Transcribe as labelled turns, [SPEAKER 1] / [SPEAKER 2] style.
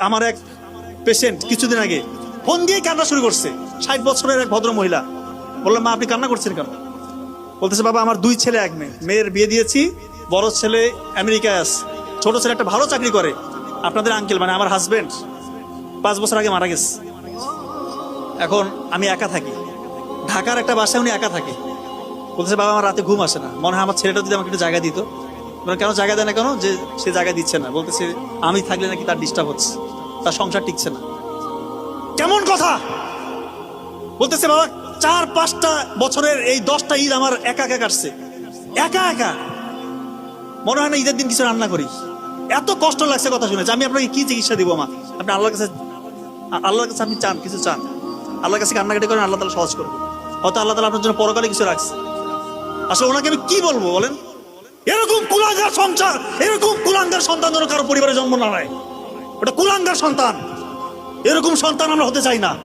[SPEAKER 1] আমার এক পেশেন্ট কিছুদিন আগে ফোন দিয়ে কান্না শুরু করছে, 60 বছরের এক ভদ্র মহিলা। বললাম, মা আপনি কান্না করছেন কেন? বলতেছে, বাবা আমার 2 ছেলে 1 মেয়ে, মেয়ের বিয়ে দিয়েছি, বড় ছেলে আমেরিকায় আছে, ছোট ছেলে একটা ভালো চাকরি করে। আপনাদের আঙ্কেল মানে আমার হাজবেন্ড 5 বছর আগে মারা গেছে। এখন আমি একা থাকি, ঢাকার একটা বাসায় উনি একা থাকে। বলতেছে, বাবা আমার রাতে ঘুম আসে না, মনে হয় আমার ছেলেটা যদি আমাকে একটু জায়গা দিত। কেন জায়গা দেয় না কেন? যে সে জায়গা দিচ্ছে না, বলতেছে আমি থাকলে নাকি তার ডিস্টার্ব হচ্ছে, তার সংসার টিকছে না। কেমন কথা? বলতেছে, বাবা 4-5টা বছরের এই 10টা ঈদ আমার একা একা কাটছে, একা একা। মনে হয় না ঈদের দিন কিছু রান্না করি। এত কষ্ট লাগছে কথা শুনেছে। আমি আপনাকে কি চিকিৎসা দিব মা? আপনি আল্লাহর কাছে আপনি চান, কিছু চান, আল্লাহর কাছে কান্নাকাটি করেন, আল্লাহ তাআলা সহজ করবে। হয়তো আল্লাহ তাআলা আপনার জন্য পরকালে কিছু রাখছে। আসলে ওনাকে আমি কি বলবো বলেন? এরকম কুলাঙ্গার সংসার, এরকম কুলাঙ্গার সন্তান যেন কারো পরিবারে জন্ম না নেয়। ওটা কুলাঙ্গার সন্তান, এরকম সন্তান আমরা হতে চাই না।